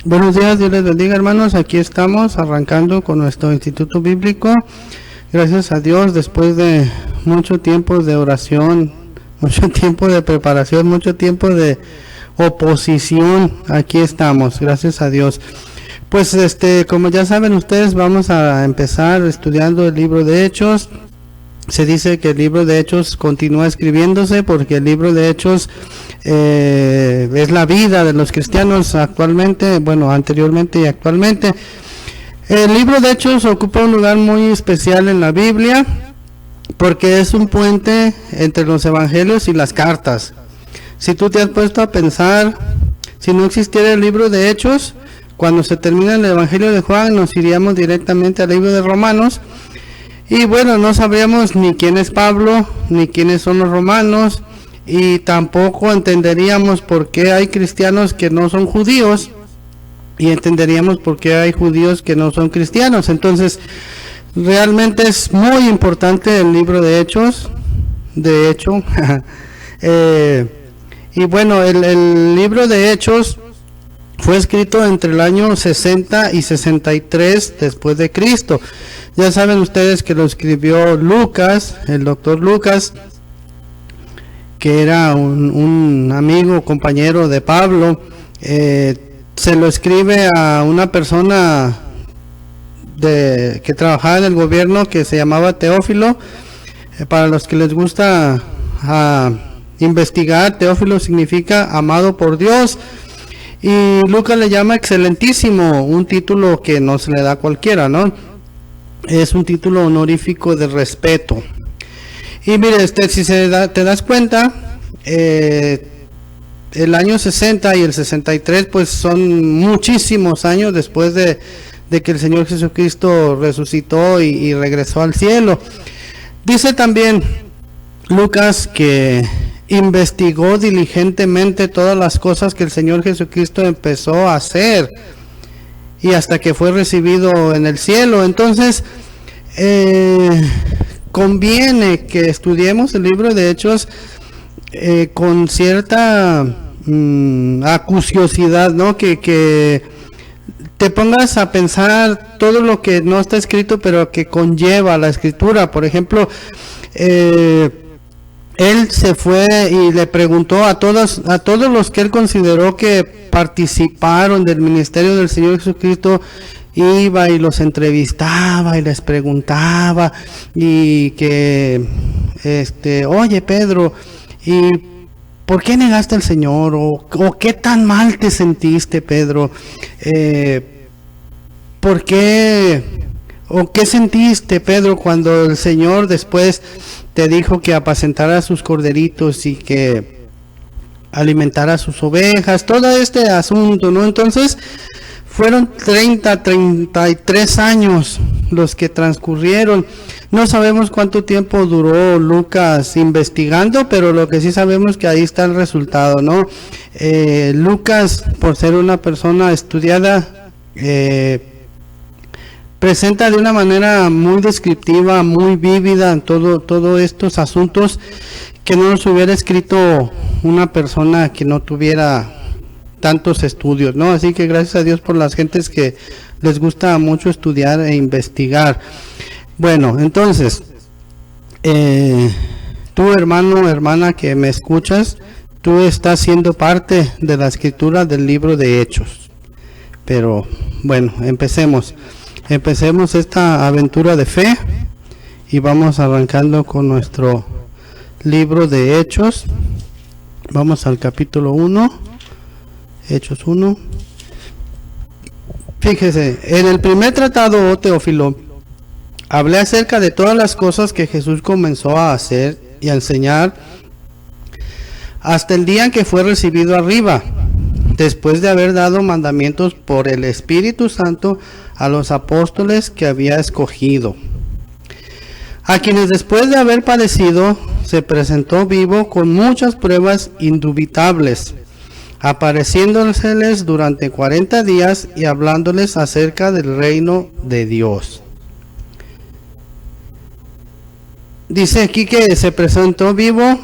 Buenos días, Dios les bendiga, hermanos. Aquí estamos arrancando con nuestro instituto bíblico. Gracias a Dios, después de mucho tiempo de oración, mucho tiempo de preparación, mucho tiempo de oposición, aquí estamos, gracias a Dios. Pues como ya saben ustedes, vamos a empezar estudiando el libro de Hechos. Se dice que el libro de Hechos continúa escribiéndose porque el libro de Hechos es la vida de los cristianos actualmente, bueno, anteriormente y actualmente. El libro de Hechos ocupa un lugar muy especial en la Biblia porque es un puente entre los evangelios y las cartas. Si tú te has puesto a pensar, si no existiera el libro de Hechos, cuando se termina el evangelio de Juan, nos iríamos directamente al libro de Romanos. Y bueno, no sabríamos ni quién es Pablo, ni quiénes son los romanos, y tampoco entenderíamos por qué hay cristianos que no son judíos, y entenderíamos por qué hay judíos que no son cristianos. Entonces, realmente es muy importante el libro de Hechos, de hecho. Y bueno, el libro de Hechos fue escrito entre el año 60 y 63 después de Cristo. Ya saben ustedes que lo escribió Lucas, el doctor Lucas, que era un amigo, compañero de Pablo. Se lo escribe a una persona que trabajaba en el gobierno que se llamaba Teófilo. Para los que les gusta investigar, Teófilo significa amado por Dios. Y Lucas le llama excelentísimo, un título que no se le da a cualquiera, ¿no? Es un título honorífico de respeto. Y mire, si te das cuenta, el año 60 y el 63 pues son muchísimos años después de que el Señor Jesucristo resucitó y regresó al cielo. Dice también Lucas que investigó diligentemente todas las cosas que el Señor Jesucristo empezó a hacer y hasta que fue recibido en el cielo. Entonces conviene que estudiemos el libro de Hechos con cierta acuciosidad, ¿no? Que te pongas a pensar todo lo que no está escrito pero que conlleva la escritura. Por ejemplo, él se fue y le preguntó a todos los que él consideró que participaron del ministerio del Señor Jesucristo, iba y los entrevistaba y les preguntaba y que oye Pedro, ¿y por qué negaste al Señor? ¿O qué tan mal te sentiste, Pedro? ¿Por qué? ¿O qué sentiste, Pedro, cuando el Señor después te dijo que apacentara sus corderitos y que alimentara sus ovejas? Todo este asunto, ¿no? Entonces, fueron 33 años los que transcurrieron. No sabemos cuánto tiempo duró Lucas investigando, pero lo que sí sabemos que ahí está el resultado, ¿no? Lucas, por ser una persona estudiada, presenta de una manera muy descriptiva, muy vívida todos estos asuntos que no los hubiera escrito una persona que no tuviera tantos estudios, ¿no? Así que gracias a Dios por las gentes que les gusta mucho estudiar e investigar. Bueno, entonces, tú hermano, hermana que me escuchas, tú estás siendo parte de la escritura del libro de Hechos. Pero bueno, empecemos esta aventura de fe y vamos arrancando con nuestro libro de Hechos. Vamos al capítulo 1, Hechos 1. Fíjese, en el primer tratado, oh Teófilo, hablé acerca de todas las cosas que Jesús comenzó a hacer y a enseñar hasta el día en que fue recibido arriba, después de haber dado mandamientos por el Espíritu Santo a los apóstoles que había escogido, a quienes después de haber padecido se presentó vivo con muchas pruebas indubitables, apareciéndoseles durante 40 días y hablándoles acerca del reino de Dios. Dice aquí que se presentó vivo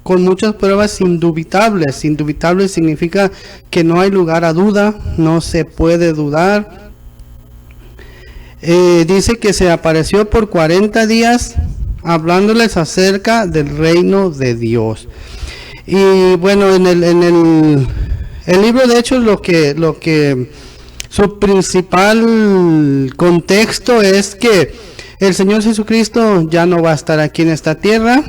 con muchas pruebas indubitables. Indubitables significa que no hay lugar a duda, no se puede dudar. Dice que se apareció por 40 días hablándoles acerca del reino de Dios. Y bueno, en el libro de Hechos lo que su principal contexto es que el Señor Jesucristo ya no va a estar aquí en esta tierra.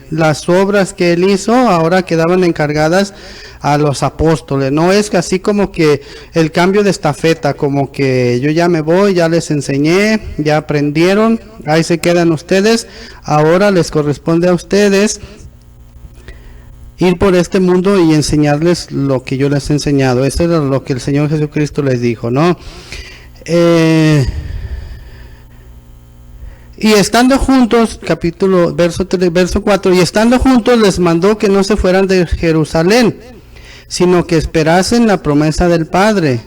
Las obras que Él hizo ahora quedaban encargadas a los apóstoles. No es así como que el cambio de estafeta, como que yo ya me voy, ya les enseñé, ya aprendieron, ahí se quedan ustedes. Ahora les corresponde a ustedes ir por este mundo y enseñarles lo que yo les he enseñado. Eso es lo que el Señor Jesucristo les dijo, ¿no? Y estando juntos, verso 4, y estando juntos les mandó que no se fueran de Jerusalén, sino que esperasen la promesa del Padre.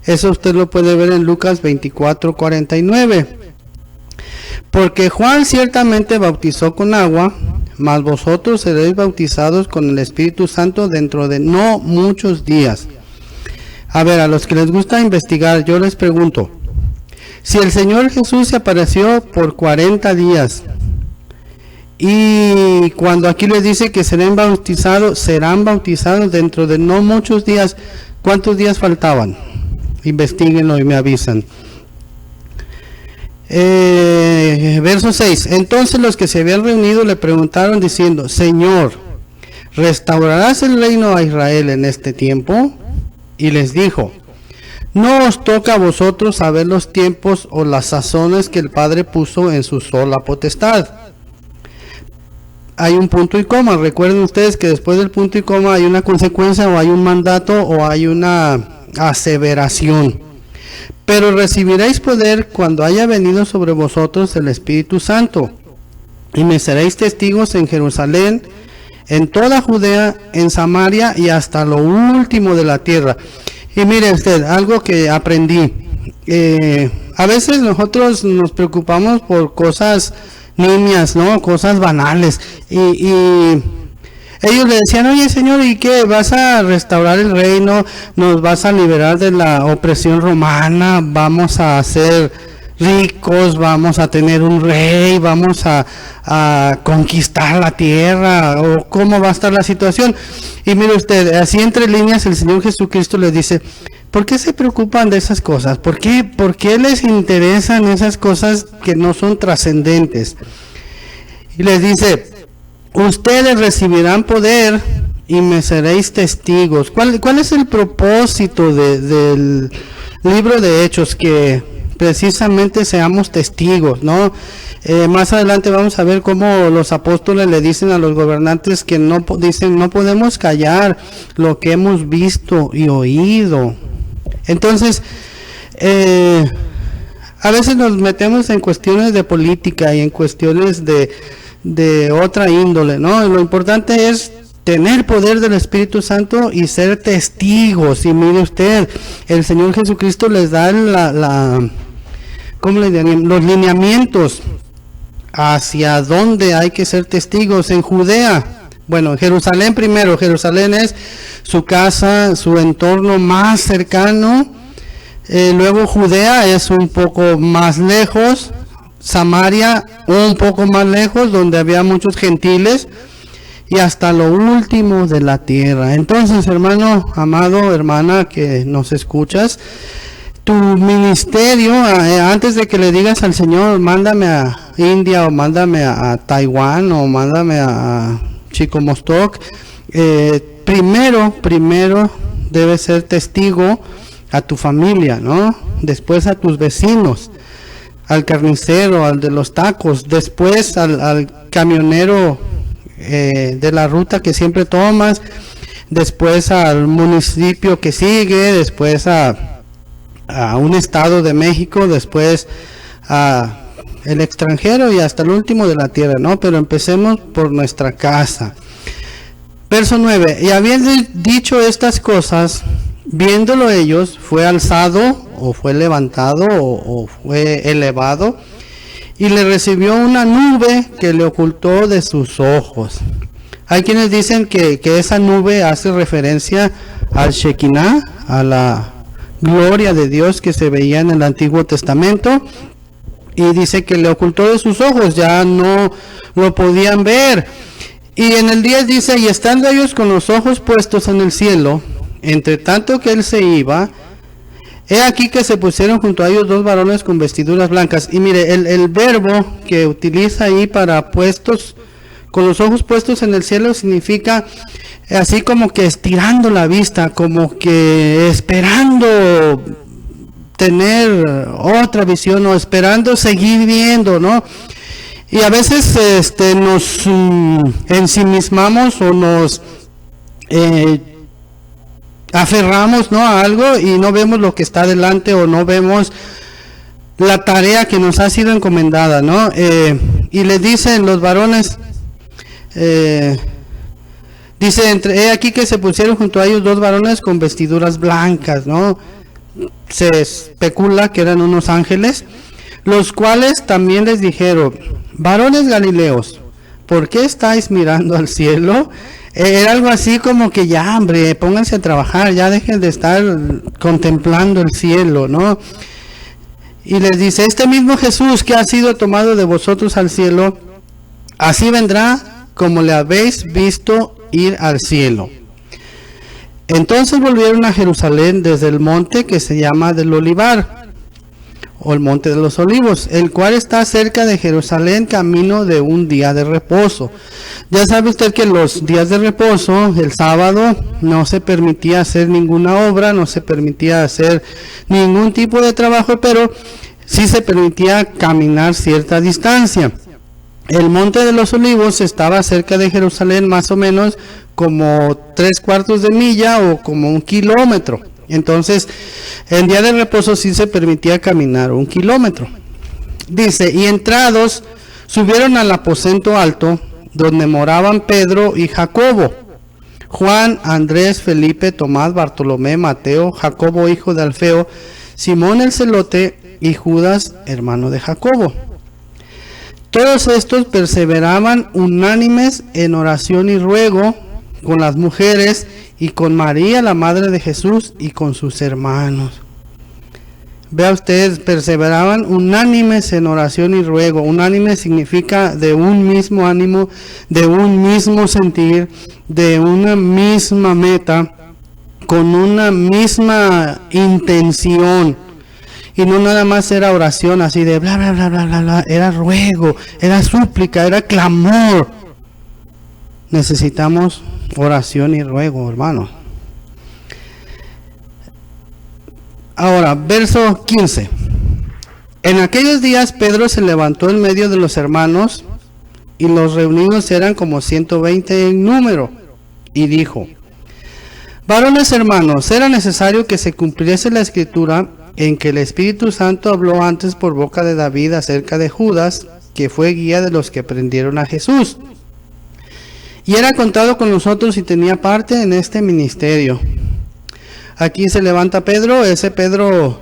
Eso usted lo puede ver en Lucas 24:49. Porque Juan ciertamente bautizó con agua, mas vosotros seréis bautizados con el Espíritu Santo dentro de no muchos días. A ver, a los que les gusta investigar, yo les pregunto, si el Señor Jesús se apareció por 40 días, y cuando aquí les dice que serán bautizados dentro de no muchos días, ¿cuántos días faltaban? Investíguenlo y me avisan. Verso 6. Entonces los que se habían reunido le preguntaron diciendo, Señor, ¿restaurarás el reino a Israel en este tiempo? Y les dijo, no os toca a vosotros saber los tiempos o las sazones que el Padre puso en su sola potestad. Hay un punto y coma. Recuerden ustedes que después del punto y coma hay una consecuencia, o hay un mandato, o hay una aseveración. Pero recibiréis poder cuando haya venido sobre vosotros el Espíritu Santo, y me seréis testigos en Jerusalén, en toda Judea, en Samaria y hasta lo último de la tierra. Y mire usted, algo que aprendí, a veces nosotros nos preocupamos por cosas nimias, ¿no? Cosas banales, y ellos le decían, oye Señor, ¿y qué? ¿Vas a restaurar el reino? ¿Nos vas a liberar de la opresión romana? ¿Vamos a ser ricos? ¿Vamos a tener un rey? ¿Vamos a conquistar la tierra? ¿O cómo va a estar la situación? Y mire usted, así entre líneas el Señor Jesucristo les dice, ¿por qué se preocupan de esas cosas? ¿Por qué les interesan esas cosas que no son trascendentes? Y les dice, ustedes recibirán poder y me seréis testigos. ¿Cuál es el propósito del libro de Hechos? Que precisamente seamos testigos, ¿no? Más adelante vamos a ver cómo los apóstoles le dicen a los gobernantes que no podemos callar lo que hemos visto y oído. Entonces, a veces nos metemos en cuestiones de política y en cuestiones de otra índole, ¿no? Lo importante es tener poder del Espíritu Santo y ser testigos. Y mire usted, el Señor Jesucristo les da ¿cómo le dirían? Los lineamientos hacia dónde hay que ser testigos. En Judea, bueno, en Jerusalén primero. Jerusalén es su casa, su entorno más cercano. Luego Judea es un poco más lejos. Samaria un poco más lejos, donde había muchos gentiles, y hasta lo último de la tierra. Entonces, hermano, amado, hermana que nos escuchas, tu ministerio, antes de que le digas al Señor, mándame a India, o mándame a Taiwán, o mándame a Chicomostoc, primero debes ser testigo a tu familia, ¿no? Después a tus vecinos, al carnicero, al de los tacos, después al camionero de la ruta que siempre tomas, después al municipio que sigue, después a un estado de México, después a el extranjero y hasta el último de la tierra, ¿no? Pero empecemos por nuestra casa. Verso 9, y habiendo dicho estas cosas, viéndolo ellos, fue alzado, o fue levantado, o fue elevado, y le recibió una nube que le ocultó de sus ojos. Hay quienes dicen que esa nube hace referencia al Shekinah, a la gloria de Dios que se veía en el Antiguo Testamento, y dice que le ocultó de sus ojos, ya no lo podían ver. Y en el 10 dice, y estando ellos con los ojos puestos en el cielo, entre tanto que él se iba, he aquí que se pusieron junto a ellos dos varones con vestiduras blancas. Y mire, el verbo que utiliza ahí para puestos, con los ojos puestos en el cielo, significa así como que estirando la vista, como que esperando tener otra visión o esperando seguir viendo, ¿no? Y a veces nos ensimismamos o nos aferramos, ¿no?, a algo y no vemos lo que está delante o no vemos la tarea que nos ha sido encomendada, ¿no? Y les dicen los varones, dice, he aquí que se pusieron junto a ellos dos varones con vestiduras blancas, ¿no? Se especula que eran unos ángeles, los cuales también les dijeron, varones galileos, ¿por qué estáis mirando al cielo? Era algo así como que ya, hombre, pónganse a trabajar, ya dejen de estar contemplando el cielo, ¿no? Y les dice, este mismo Jesús que ha sido tomado de vosotros al cielo, así vendrá como le habéis visto ir al cielo. Entonces volvieron a Jerusalén desde el monte que se llama del Olivar, o el monte de los olivos, el cual está cerca de Jerusalén, camino de un día de reposo. Ya sabe usted que los días de reposo, el sábado, no se permitía hacer ninguna obra, no se permitía hacer ningún tipo de trabajo, pero sí se permitía caminar cierta distancia. El monte de los olivos estaba cerca de Jerusalén, más o menos como 3/4 de milla o como 1 kilómetro. Entonces, el día de reposo sí se permitía caminar 1 kilómetro. Dice, y entrados, subieron al aposento alto, donde moraban Pedro y Jacobo, Juan, Andrés, Felipe, Tomás, Bartolomé, Mateo, Jacobo, hijo de Alfeo, Simón el celote y Judas, hermano de Jacobo. Todos estos perseveraban unánimes en oración y ruego con las mujeres y con María, la madre de Jesús, y con sus hermanos. Vea usted, perseveraban unánimes en oración y ruego. Unánime significa de un mismo ánimo, de un mismo sentir, de una misma meta, con una misma intención. Y no nada más era oración así de bla, bla, bla, bla, bla, bla. Era ruego, era súplica, era clamor. Necesitamos oración y ruego, hermano. Ahora, verso 15. En aquellos días Pedro se levantó en medio de los hermanos, y los reunidos eran como 120 en número, y dijo, varones hermanos, era necesario que se cumpliese la escritura en que el Espíritu Santo habló antes por boca de David acerca de Judas, que fue guía de los que prendieron a Jesús. Y era contado con nosotros y tenía parte en este ministerio. Aquí se levanta Pedro, ese Pedro,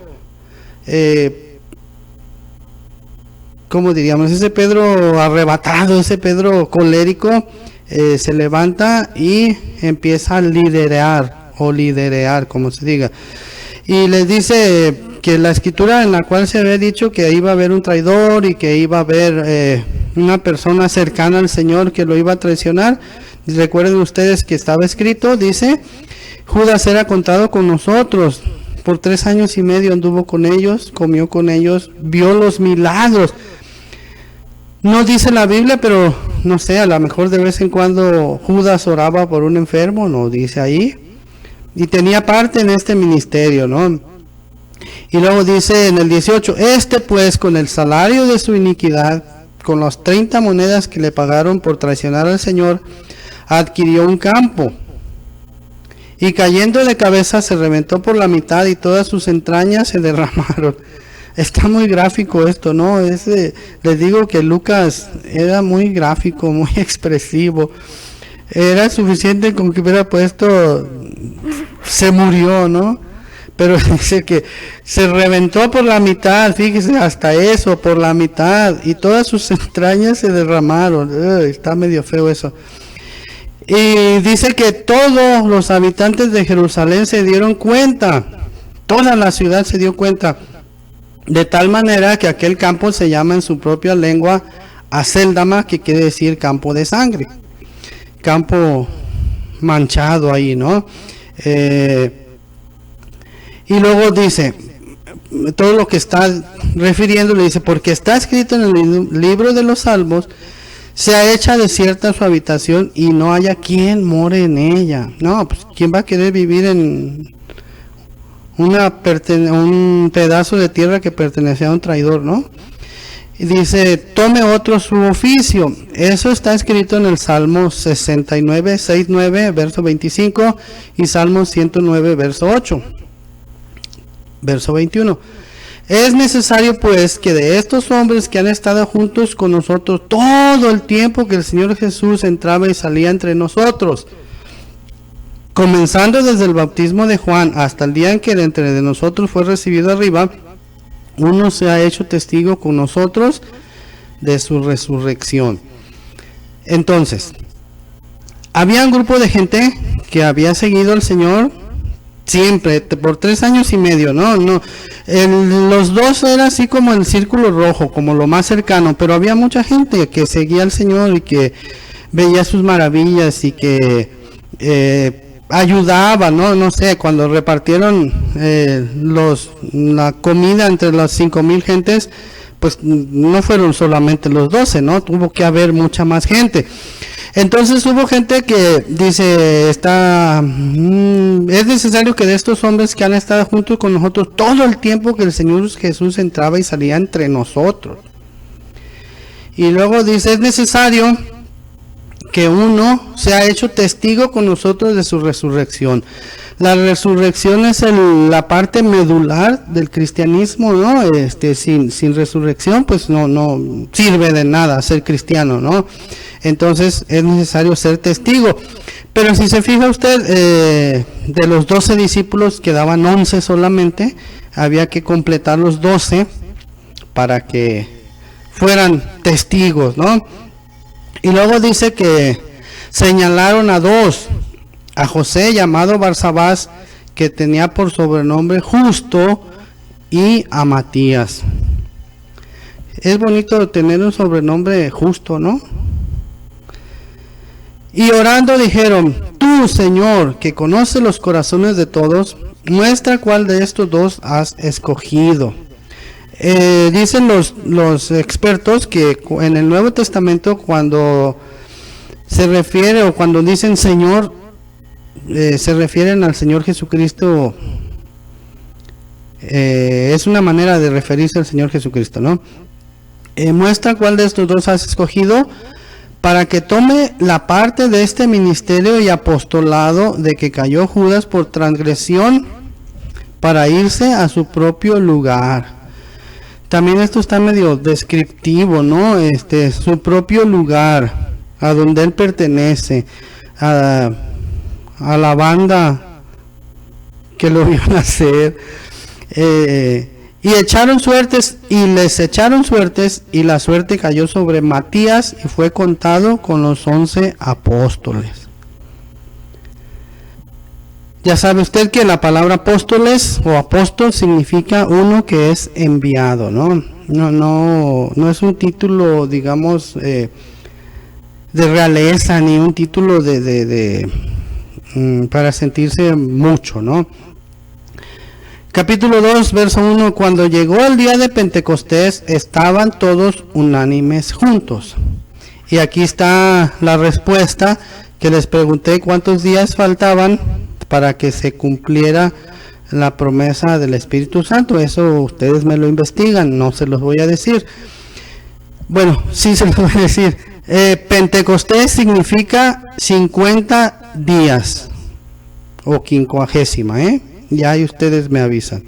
¿cómo diríamos? Ese Pedro arrebatado, ese Pedro colérico, se levanta y empieza a liderar, como se diga. Y les dice que la escritura en la cual se había dicho que iba a haber un traidor y que iba a haber una persona cercana al Señor que lo iba a traicionar. Recuerden ustedes que estaba escrito, dice, Judas era contado con nosotros. Por 3 años y medio anduvo con ellos, comió con ellos, vio los milagros. No dice la Biblia, pero no sé, a lo mejor de vez en cuando Judas oraba por un enfermo, no dice ahí. Y tenía parte en este ministerio, ¿no? Y luego dice en el 18, este pues con el salario de su iniquidad, con las 30 monedas que le pagaron por traicionar al Señor, adquirió un campo. Y cayendo de cabeza se reventó por la mitad y todas sus entrañas se derramaron. Está muy gráfico esto, ¿no? Les digo que Lucas era muy gráfico, muy expresivo. Era suficiente con que hubiera puesto, se murió, ¿no? pero dice que se reventó por la mitad, fíjese, hasta eso, por la mitad, y todas sus entrañas se derramaron. Está medio feo eso. Y dice que todos los habitantes de Jerusalén se dieron cuenta, toda la ciudad se dio cuenta, de tal manera que aquel campo se llama en su propia lengua Aceldama, que quiere decir campo de sangre, campo manchado ahí, ¿no? Y luego dice, todo lo que está refiriendo, le dice, porque está escrito en el libro de los Salmos, sea hecha desierta su habitación y no haya quien more en ella. No, pues ¿quién va a querer vivir en un pedazo de tierra que pertenecía a un traidor, no? Y dice, tome otro su oficio. Eso está escrito en el Salmo 69, 6, 9, verso 25 y Salmo 109, verso 8, verso 21. Es necesario pues que de estos hombres que han estado juntos con nosotros todo el tiempo que el Señor Jesús entraba y salía entre nosotros, comenzando desde el bautismo de Juan hasta el día en que de entre de nosotros fue recibido arriba, uno se ha hecho testigo con nosotros de su resurrección. Entonces, había un grupo de gente que había seguido al Señor siempre, por 3 años y medio, ¿no? Los dos era así como el círculo rojo, como lo más cercano, pero había mucha gente que seguía al Señor y que veía sus maravillas y que ayudaba, ¿no? No sé, cuando repartieron la comida entre las 5,000 gentes, pues no fueron solamente los 12, ¿no? Tuvo que haber mucha más gente. Entonces hubo gente que dice, es necesario que de estos hombres que han estado juntos con nosotros todo el tiempo que el Señor Jesús entraba y salía entre nosotros. Y luego dice, es necesario que uno sea hecho testigo con nosotros de su resurrección. La resurrección es la parte medular del cristianismo, ¿no? Sin resurrección, pues no sirve de nada ser cristiano, ¿no? Entonces es necesario ser testigo. Pero si se fija usted, de los 12 discípulos quedaban 11 solamente, había que completar los 12 para que fueran testigos, ¿no? Y luego dice que señalaron a 2, a José llamado Barsabás, que tenía por sobrenombre Justo, y a Matías. Es bonito tener un sobrenombre Justo, ¿no? Y orando dijeron, tú, Señor, que conoces los corazones de todos, muestra cuál de estos 2 has escogido. Dicen los expertos que en el Nuevo Testamento, cuando se refiere o cuando dicen Señor, se refieren al Señor Jesucristo. Es una manera de referirse al Señor Jesucristo, ¿no? Muestra cuál de estos 2 has escogido para que tome la parte de este ministerio y apostolado de que cayó Judas por transgresión para irse a su propio lugar. También esto está medio descriptivo, ¿no? Su propio lugar, a donde él pertenece, a la banda que lo vio nacer. Y echaron suertes, y les echaron suertes, y la suerte cayó sobre Matías, y fue contado con los 11 apóstoles. Ya sabe usted que la palabra apóstoles o apóstol significa uno que es enviado, ¿no? No es un título, digamos, de realeza, ni un título para sentirse mucho, ¿no? Capítulo 2, verso 1. Cuando llegó el día de Pentecostés, estaban todos unánimes juntos. Y aquí está la respuesta que les pregunté, cuántos días faltaban para que se cumpliera la promesa del Espíritu Santo. Eso ustedes me lo investigan, no se los voy a decir. Bueno, sí se los voy a decir. Pentecostés significa 50 días o 50, ya ahí ustedes me avisan.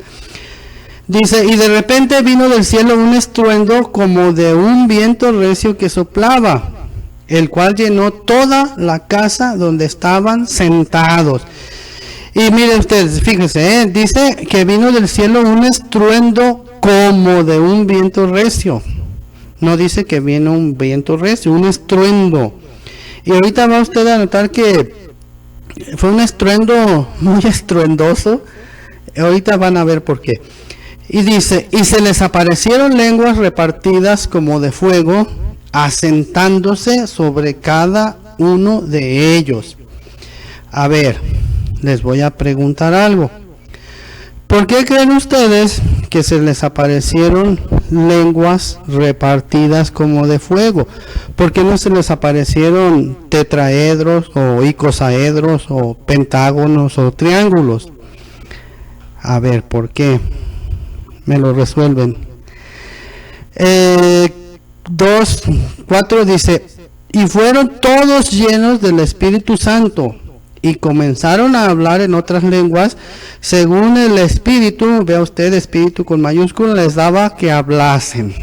Dice, y de repente vino del cielo un estruendo como de un viento recio que soplaba, el cual llenó toda la casa donde estaban sentados. Y miren ustedes, fíjense, dice que vino del cielo un estruendo como de un viento recio. No dice que viene un viento recio, un estruendo. Y ahorita va usted a notar que fue un estruendo muy estruendoso. Ahorita van a ver por qué. Y dice, y se les aparecieron lenguas repartidas como de fuego, asentándose sobre cada uno de ellos. A ver, les voy a preguntar algo. ¿Por qué creen ustedes que se les aparecieron lenguas repartidas como de fuego? ¿Por qué no se les aparecieron tetraedros o icosaedros o pentágonos o triángulos? A ver, ¿por qué? Me lo resuelven. 2:4 dice, y fueron todos llenos del Espíritu Santo y comenzaron a hablar en otras lenguas según el Espíritu, vea usted, Espíritu con mayúscula, les daba que hablasen.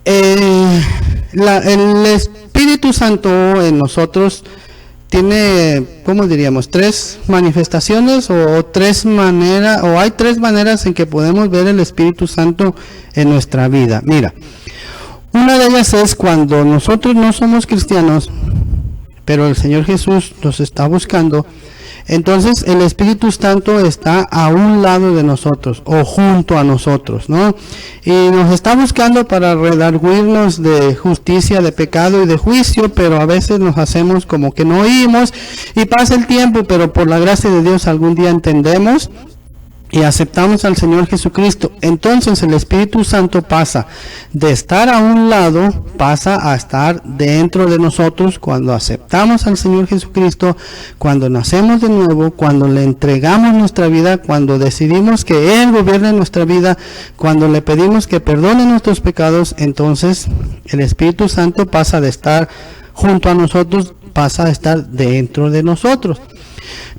El Espíritu Santo en nosotros tiene, ¿cómo diríamos? Tres manifestaciones o tres maneras, o hay tres maneras en que podemos ver el Espíritu Santo en nuestra vida. Mira, una de ellas es cuando nosotros no somos cristianos, pero el Señor Jesús nos está buscando. Entonces el Espíritu Santo está a un lado de nosotros o junto a nosotros, ¿no? Y nos está buscando para redarguirnos de justicia, de pecado y de juicio, pero a veces nos hacemos como que no oímos y pasa el tiempo, pero por la gracia de Dios algún día entendemos y aceptamos al Señor Jesucristo. Entonces el Espíritu Santo pasa de estar a un lado, pasa a estar dentro de nosotros cuando aceptamos al Señor Jesucristo, cuando nacemos de nuevo, cuando le entregamos nuestra vida, cuando decidimos que Él gobierne nuestra vida, cuando le pedimos que perdone nuestros pecados. Entonces el Espíritu Santo pasa de estar junto a nosotros, pasa a estar dentro de nosotros.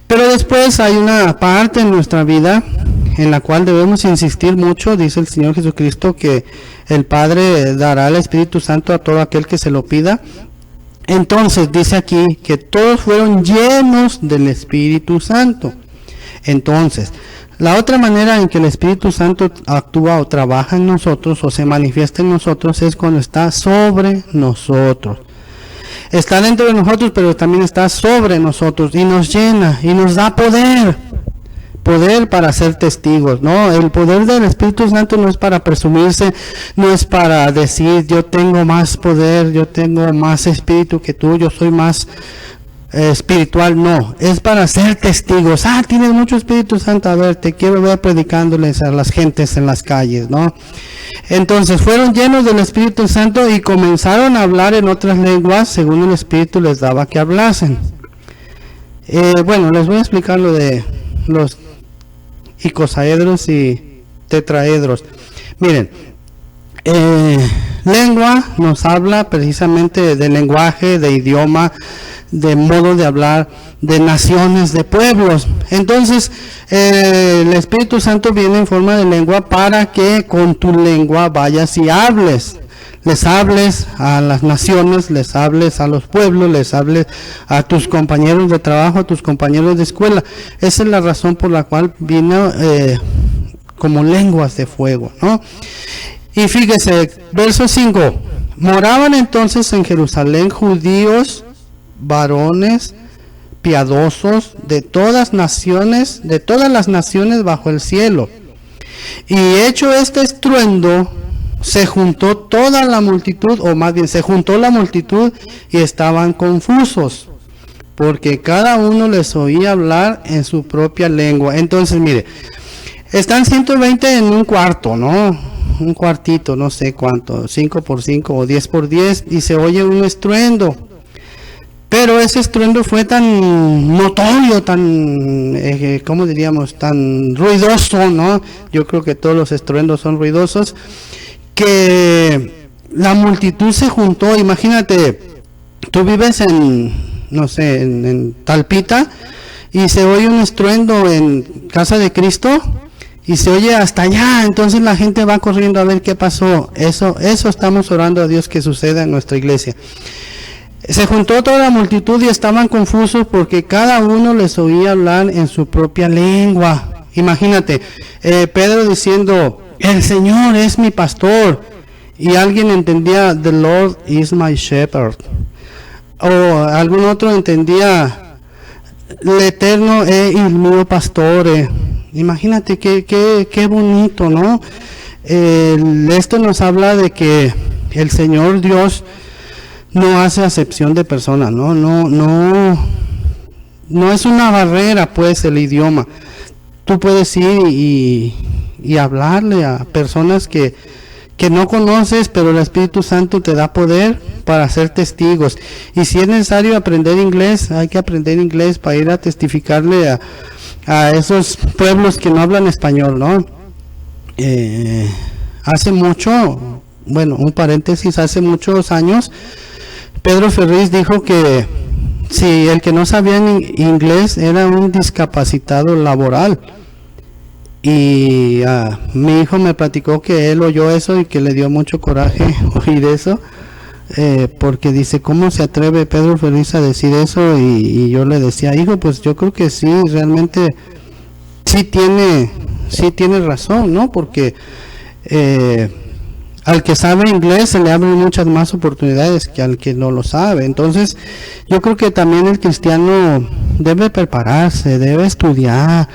Pero después hay una parte en nuestra vida en la cual debemos insistir mucho. Dice el Señor Jesucristo que el Padre dará el Espíritu Santo a todo aquel que se lo pida. Entonces dice aquí que todos fueron llenos del Espíritu Santo. Entonces, la otra manera en que el Espíritu Santo actúa o trabaja en nosotros o se manifiesta en nosotros es cuando está sobre nosotros. Está dentro de nosotros, pero también está sobre nosotros y nos llena y nos da poder para ser testigos, ¿no? El poder del Espíritu Santo no es para presumirse, no es para decir yo tengo más poder, yo tengo más espíritu que tú, yo soy más espiritual, no, es para ser testigos. Tienes mucho Espíritu Santo, a ver, te quiero ver predicándoles a las gentes en las calles, ¿no? Entonces fueron llenos del Espíritu Santo y comenzaron a hablar en otras lenguas según el Espíritu les daba que hablasen. Bueno, les voy a explicar lo de los icosaedros y tetraedros. Miren, lengua nos habla precisamente de lenguaje, de idioma, de modo de hablar, de naciones, de pueblos. Entonces el Espíritu Santo viene en forma de lengua para que con tu lengua vayas y hables, les hables a las naciones, les hables a los pueblos, les hables a tus compañeros de trabajo, a tus compañeros de escuela. Esa es la razón por la cual vino como lenguas de fuego, ¿no? Y fíjese, verso 5, moraban entonces en Jerusalén judíos, varones piadosos de todas las naciones bajo el cielo. Y hecho este estruendo, se juntó toda la multitud, o más bien se juntó la multitud y estaban confusos, porque cada uno les oía hablar en su propia lengua. Entonces, mire, están 120 en un cuarto, ¿no? Un cuartito, no sé cuánto, 5 por 5 o 10 por 10, y se oye un estruendo. Pero ese estruendo fue tan notorio, tan, ¿cómo diríamos? Tan ruidoso, ¿no? Yo creo que todos los estruendos son ruidosos, que la multitud se juntó. Imagínate, tú vives en, no sé, en Talpita, y se oye un estruendo en Casa de Cristo, y se oye hasta allá. Entonces la gente va corriendo a ver qué pasó. Eso estamos orando a Dios que suceda en nuestra iglesia. Se juntó toda la multitud y estaban confusos porque cada uno les oía hablar en su propia lengua. Imagínate, Pedro diciendo, el Señor es mi pastor, y alguien entendía, the Lord is my shepherd, o algún otro entendía, el Eterno es el mío pastor. Imagínate qué bonito, ¿no? Esto nos habla de que el Señor Dios no hace acepción de personas, no es una barrera, pues, el idioma. Tú puedes ir y hablarle a personas que no conoces, pero el Espíritu Santo te da poder para ser testigos. Y si es necesario aprender inglés, hay que aprender inglés para ir a testificarle a esos pueblos que no hablan español, ¿no? Hace mucho, bueno, un paréntesis, hace muchos años, Pedro Ferriz dijo que si el que no sabía inglés era un discapacitado laboral. Y mi hijo me platicó que él oyó eso y que le dio mucho coraje oír eso, porque dice, ¿cómo se atreve Pedro Ferriz a decir eso? Y yo le decía, hijo, pues yo creo que sí, realmente sí tiene razón, ¿no? Porque al que sabe inglés se le abren muchas más oportunidades que al que no lo sabe. Entonces yo creo que también el cristiano debe prepararse, debe estudiar.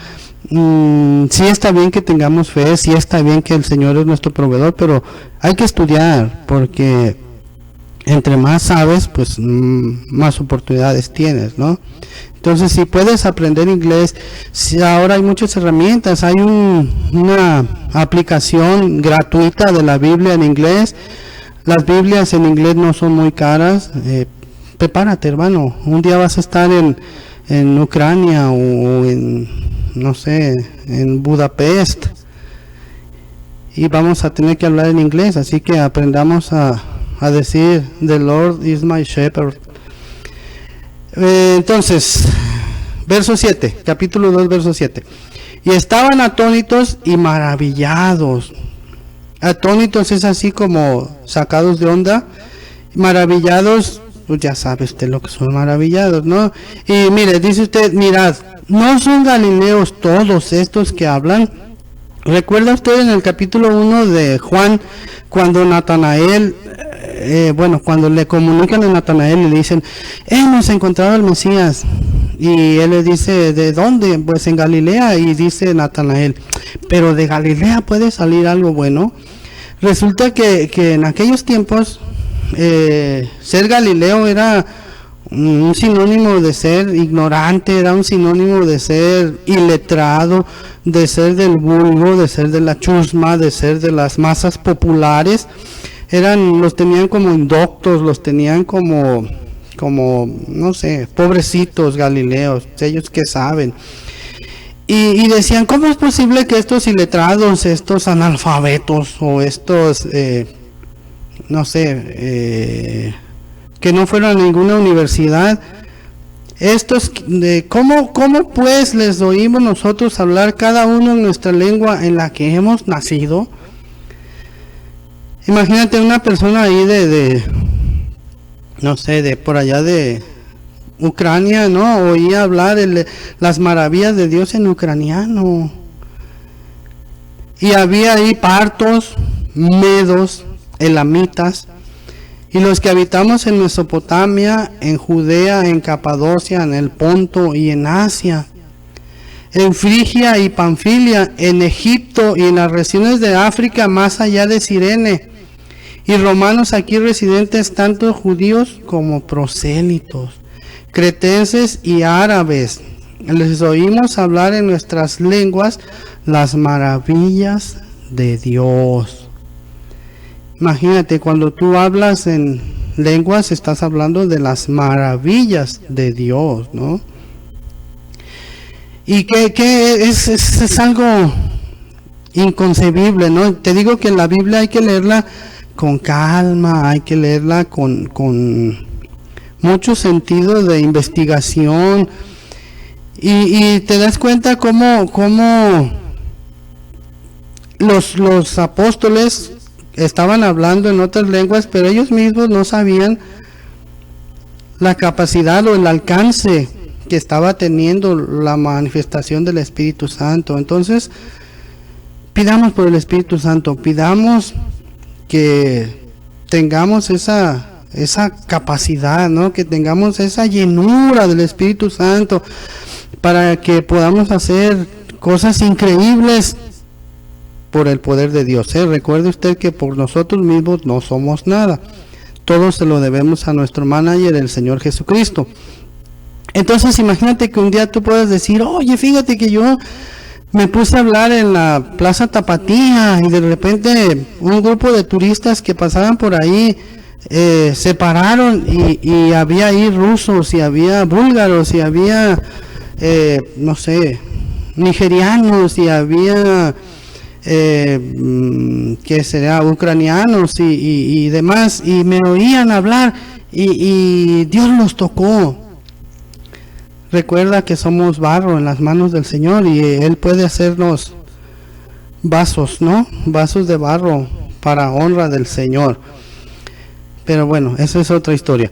Sí está bien que tengamos fe, sí está bien que el Señor es nuestro proveedor, pero hay que estudiar, porque entre más sabes, pues más oportunidades tienes, ¿no? Entonces, si puedes aprender inglés, si ahora hay muchas herramientas, hay una aplicación gratuita de la Biblia en inglés. Las Biblias en inglés no son muy caras. Prepárate, hermano, un día vas a estar en Ucrania o en, no sé, en Budapest, y vamos a tener que hablar en inglés, así que aprendamos a decir, the Lord is my shepherd. Entonces, verso 7, capítulo 2, verso 7. Y estaban atónitos y maravillados. Atónitos es así como sacados de onda. Maravillados, pues ya sabe usted lo que son maravillados, ¿no? Y mire, dice usted, mirad, ¿no son galileos todos estos que hablan? ¿Recuerda usted en el capítulo 1 de Juan, cuando Natanael, cuando le comunican a Natanael y le dicen, hemos encontrado al Mesías? Y él le dice, ¿de dónde? Pues en Galilea. Y dice Natanael, pero de Galilea puede salir algo bueno. Resulta que en aquellos tiempos, ser Galileo era un sinónimo de ser ignorante, era un sinónimo de ser iletrado, de ser del vulgo, de ser de la chusma, de ser de las masas populares. Los tenían como indoctos, los tenían como no sé, pobrecitos galileos, ellos que saben. Y decían, ¿cómo es posible que estos iletrados, estos analfabetos o estos no sé, que no fueron a ninguna universidad, ¿cómo pues les oímos nosotros hablar cada uno en nuestra lengua en la que hemos nacido? Imagínate una persona ahí no sé, de por allá de Ucrania, ¿no? Oía hablar las maravillas de Dios en ucraniano. Y había ahí partos, medos, elamitas, y los que habitamos en Mesopotamia, en Judea, en Capadocia, en el Ponto y en Asia, en Frigia y Panfilia, en Egipto y en las regiones de África más allá de Cirene, y romanos aquí residentes, tanto judíos como prosélitos, cretenses y árabes, les oímos hablar en nuestras lenguas las maravillas de Dios. Imagínate, cuando tú hablas en lenguas, estás hablando de las maravillas de Dios, ¿no? Y que es algo inconcebible, ¿no? Te digo que la Biblia hay que leerla con calma, hay que leerla con mucho sentido de investigación, y te das cuenta cómo los apóstoles estaban hablando en otras lenguas, pero ellos mismos no sabían la capacidad o el alcance que estaba teniendo la manifestación del Espíritu Santo. Entonces, pidamos por el Espíritu Santo, pidamos que tengamos esa capacidad, ¿no? Que tengamos esa llenura del Espíritu Santo para que podamos hacer cosas increíbles por el poder de Dios. Recuerde usted que por nosotros mismos no somos nada. Todo se lo debemos a nuestro manager, el Señor Jesucristo. Entonces imagínate que un día tú puedas decir, oye, fíjate que yo me puse a hablar en la Plaza Tapatía y de repente un grupo de turistas que pasaban por ahí se pararon y había ahí rusos y había búlgaros y había, no sé, nigerianos y había, ¿qué será? Ucranianos y demás, y me oían hablar y Dios los tocó. Recuerda que somos barro en las manos del Señor y Él puede hacernos vasos, ¿no? Vasos de barro para honra del Señor. Pero bueno, esa es otra historia.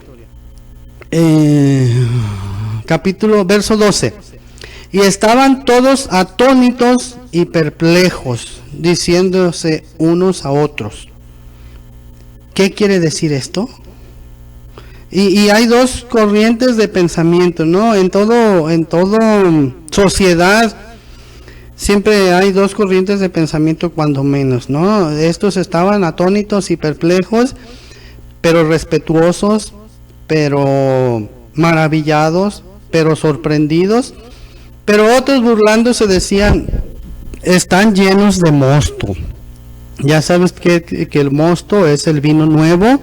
Verso 12. Y estaban todos atónitos y perplejos, diciéndose unos a otros. ¿Qué quiere decir esto? Y hay dos corrientes de pensamiento, ¿no? En todo sociedad siempre hay dos corrientes de pensamiento cuando menos, ¿no? Estos estaban atónitos y perplejos, pero respetuosos, pero maravillados, pero sorprendidos, pero otros burlándose decían, están llenos de mosto. Ya sabes que el mosto es el vino nuevo,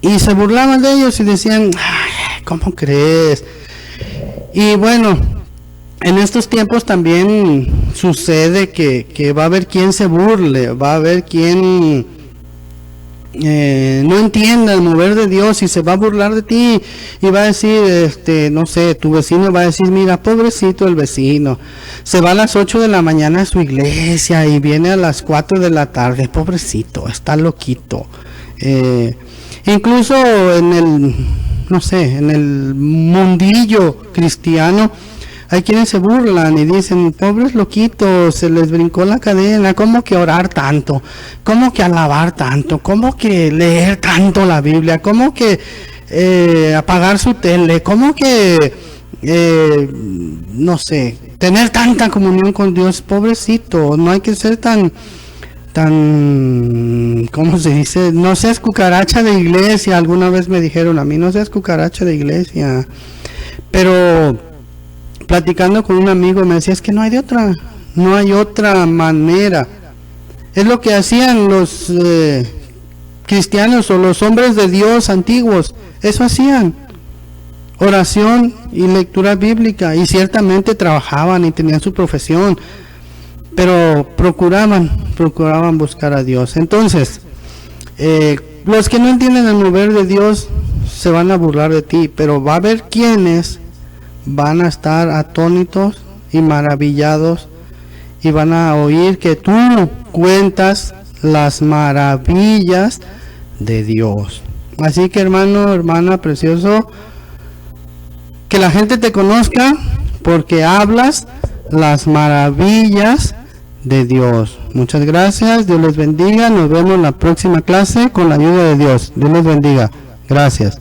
y se burlaban de ellos y decían, ay, ¿cómo crees? Y bueno, en estos tiempos también sucede que va a haber quien se burle, va a haber quien no entienda el mover de Dios y se va a burlar de ti y va a decir, no sé, tu vecino va a decir, mira, pobrecito el vecino, se va a las 8 de la mañana a su iglesia y viene a las 4 de la tarde, pobrecito, está loquito. Incluso en el mundillo cristiano hay quienes se burlan y dicen, pobres loquitos, se les brincó la cadena, ¿cómo que orar tanto? ¿Cómo que alabar tanto? ¿Cómo que leer tanto la Biblia? ¿Cómo que apagar su tele? ¿Cómo que, no sé, tener tanta comunión con Dios? Pobrecito, no hay que ser tan, ¿cómo se dice? No seas cucaracha de iglesia. Alguna vez me dijeron a mí, no seas cucaracha de iglesia. Pero platicando con un amigo me decía, es que no hay otra manera. Es lo que hacían los cristianos o los hombres de Dios antiguos. Eso hacían. Oración y lectura bíblica. Y ciertamente trabajaban y tenían su profesión, pero procuraban buscar a Dios. Entonces, los que no entienden el mover de Dios se van a burlar de ti, pero va a haber quienes van a estar atónitos y maravillados y van a oír que tú cuentas las maravillas de Dios. Así que, hermano, hermana, precioso, que la gente te conozca porque hablas las maravillas de Dios. Muchas gracias, Dios les bendiga, nos vemos en la próxima clase con la ayuda de Dios. Dios les bendiga, gracias.